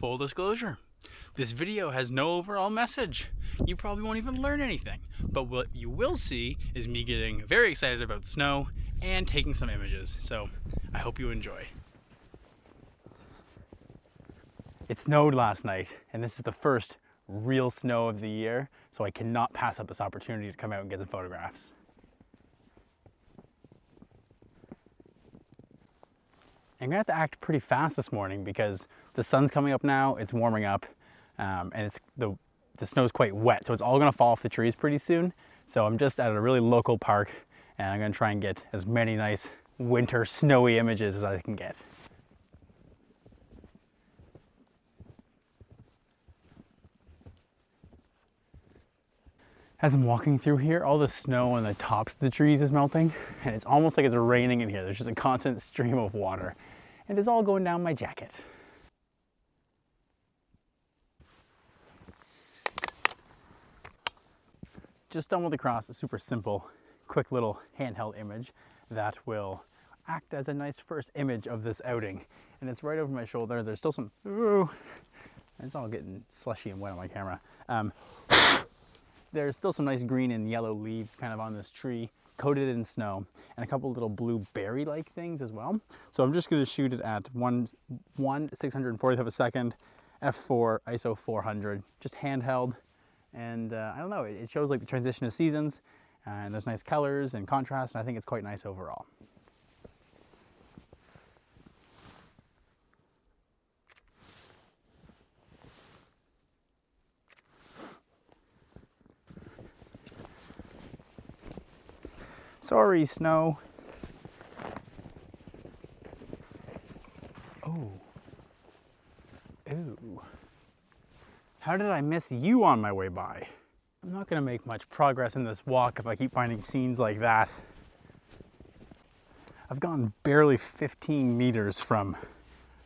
Full disclosure, this video has no overall message. You probably won't even learn anything, but what you will see is me getting very excited about snow and taking some images, so I hope you enjoy. It snowed last night, and this is the first real snow of the year, so I cannot pass up this opportunity to come out and get some photographs. I'm gonna have to act pretty fast this morning because the sun's coming up now, it's warming up, and the snow's quite wet, so it's all gonna fall off the trees pretty soon. So I'm just at a really local park, and I'm gonna try and get as many nice winter snowy images as I can get. As I'm walking through here, all the snow on the tops of the trees is melting, and it's almost like it's raining in here. There's just a constant stream of water, and it's all going down my jacket. Just stumbled across a super simple, quick little handheld image that will act as a nice first image of this outing. And it's right over my shoulder. There's still some, it's all getting slushy and wet on my camera. There's still some nice green and yellow leaves kind of on this tree, coated in snow, and a couple little blue berry-like things as well. So I'm just gonna shoot it at 1/640th of a second, f4, ISO 400, just handheld. And I don't know, it shows like the transition of seasons, and there's nice colors and contrast, and I think it's quite nice overall. Sorry, snow. Oh. Ooh. How did I miss you on my way by? I'm not gonna make much progress in this walk if I keep finding scenes like that. I've gone barely 15 meters from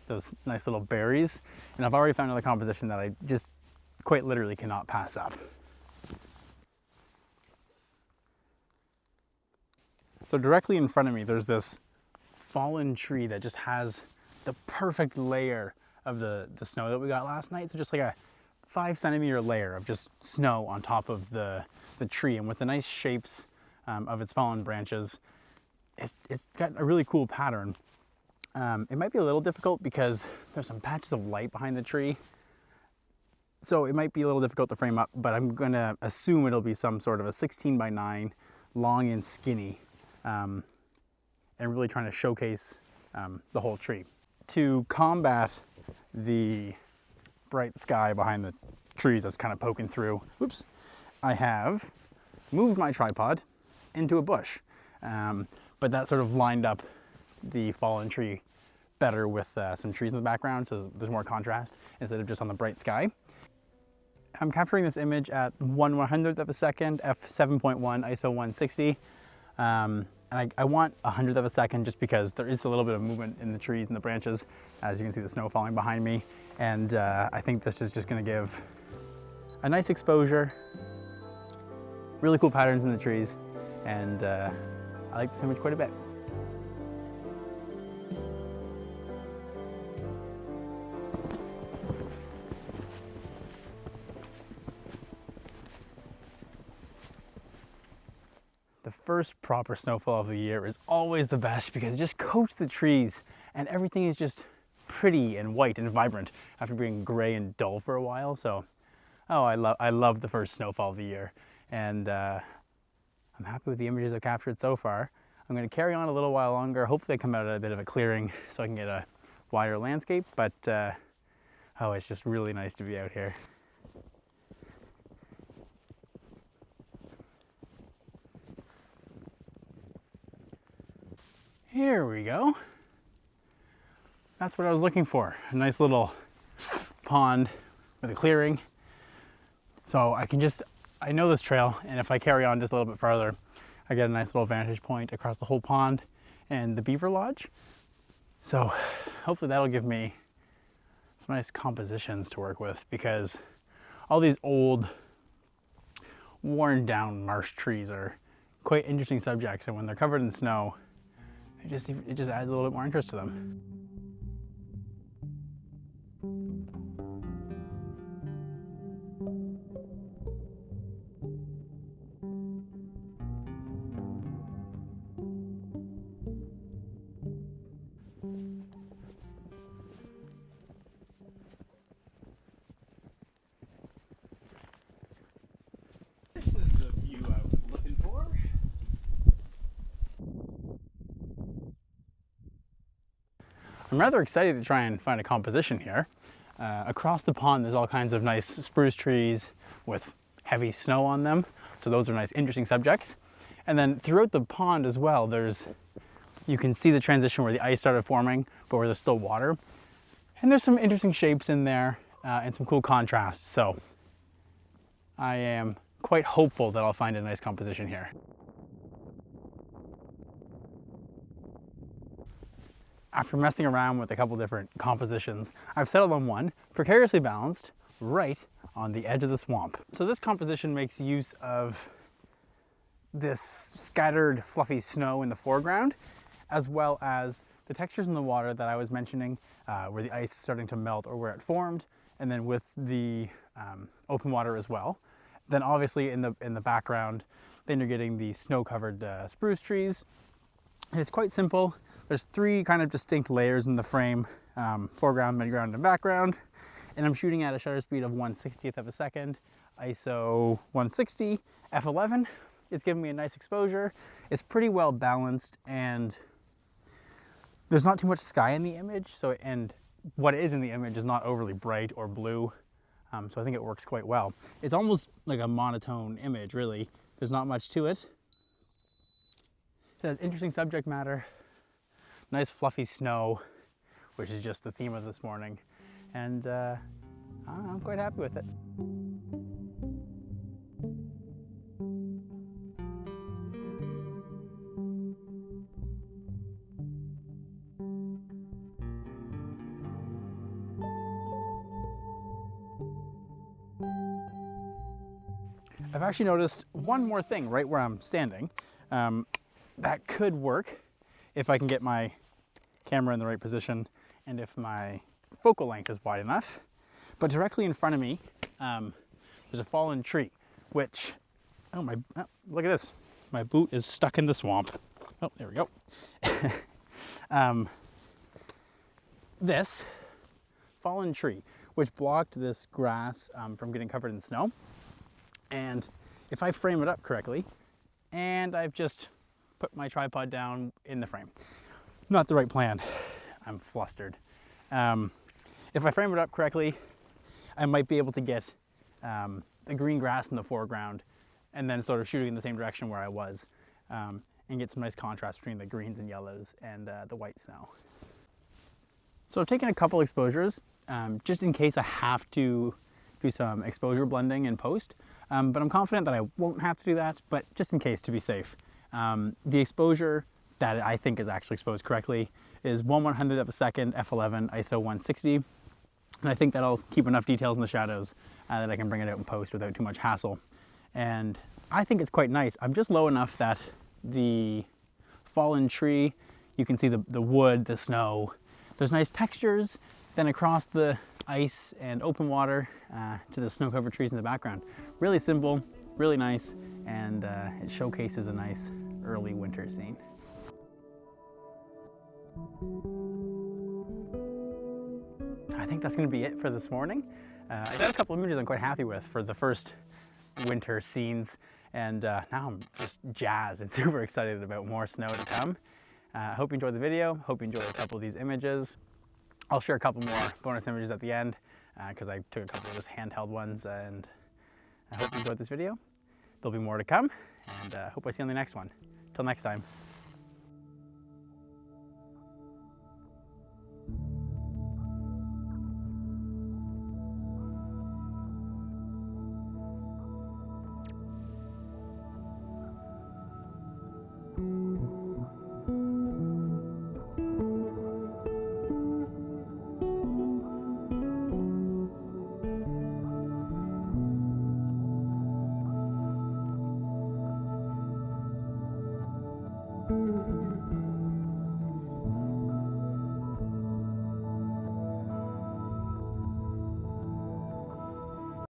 those nice little berries, and I've already found another composition that I just quite literally cannot pass up. So directly in front of me, there's this fallen tree that just has the perfect layer of the snow that we got last night. So just like a 5 centimeter layer of just snow on top of the tree, and with the nice shapes of its fallen branches, it's got a really cool pattern. It might be a little difficult because there's some patches of light behind the tree, so it might be a little difficult to frame up, but I'm gonna assume it'll be some sort of a 16:9, long and skinny, and really trying to showcase the whole tree. To combat the bright sky behind the trees that's kind of poking through, whoops, I have moved my tripod into a bush, but that sort of lined up the fallen tree better with some trees in the background, so there's more contrast instead of just on the bright sky. I'm capturing this image at 1/100th of a second, f7.1, ISO 160. And I want 100th of a second just because there is a little bit of movement in the trees and the branches, as you can see the snow falling behind me. And I think this is just gonna give a nice exposure, really cool patterns in the trees, and I like this image quite a bit. The first proper snowfall of the year is always the best because it just coats the trees and everything is just pretty and white and vibrant after being gray and dull for a while. So, I love the first snowfall of the year, and I'm happy with the images I've captured so far. I'm going to carry on a little while longer. Hopefully I come out at a bit of a clearing so I can get a wider landscape, but it's just really nice to be out here. Here we go. That's what I was looking for. A nice little pond with a clearing. So I know this trail, and if I carry on just a little bit farther, I get a nice little vantage point across the whole pond and the beaver lodge. So hopefully that'll give me some nice compositions to work with, because all these old, worn down marsh trees are quite interesting subjects, and when they're covered in snow, it just adds a little bit more interest to them. This is the view I was looking for. I'm rather excited to try and find a composition here. Across the pond there's all kinds of nice spruce trees with heavy snow on them, so those are nice interesting subjects. And then throughout the pond as well, you can see the transition where the ice started forming but where there's still water. And there's some interesting shapes in there and some cool contrasts, so I am quite hopeful that I'll find a nice composition here. After messing around with a couple different compositions, I've settled on one, precariously balanced, right on the edge of the swamp. So this composition makes use of this scattered fluffy snow in the foreground, as well as the textures in the water that I was mentioning, where the ice is starting to melt or where it formed, and then with the open water as well. Then obviously in the background, then you're getting the snow-covered spruce trees. And it's quite simple. There's three kind of distinct layers in the frame, foreground, midground, and background. And I'm shooting at a shutter speed of 1/60th of a second, ISO 160, f11. It's giving me a nice exposure. It's pretty well balanced, and there's not too much sky in the image. And what is in the image is not overly bright or blue. So I think it works quite well. It's almost like a monotone image, really. There's not much to it. It has interesting subject matter, nice fluffy snow, which is just the theme of this morning. And I'm quite happy with it. I've actually noticed one more thing right where I'm standing. That could work if I can get my camera in the right position and if my focal length is wide enough. But directly in front of me, there's a fallen tree, which, look at this. My boot is stuck in the swamp. Oh, there we go. This fallen tree, which blocked this grass from getting covered in snow. And if I frame it up correctly, and I've just put my tripod down in the frame. Not the right plan. I'm flustered. If I frame it up correctly, I might be able to get the green grass in the foreground and then sort of shooting in the same direction where I was and get some nice contrast between the greens and yellows and the white snow. So I've taken a couple exposures just in case I have to do some exposure blending in post, but I'm confident that I won't have to do that, but just in case to be safe. The exposure that I think is actually exposed correctly is 1/100th of a second, f11, ISO 160. And I think that'll keep enough details in the shadows that I can bring it out in post without too much hassle. And I think it's quite nice. I'm just low enough that the fallen tree, you can see the wood, the snow. There's nice textures. Then across the ice and open water to the snow-covered trees in the background. Really simple, really nice, and it showcases a nice early winter scene. I think that's going to be it for this morning. I got a couple images I'm quite happy with for the first winter scenes, and now I'm just jazzed and super excited about more snow to come. Hope you enjoyed the video. Hope you enjoyed a couple of these images. I'll share a couple more bonus images at the end because I took a couple of just handheld ones, and I hope you enjoyed this video. There'll be more to come, and I hope I see you on the next one. Till next time.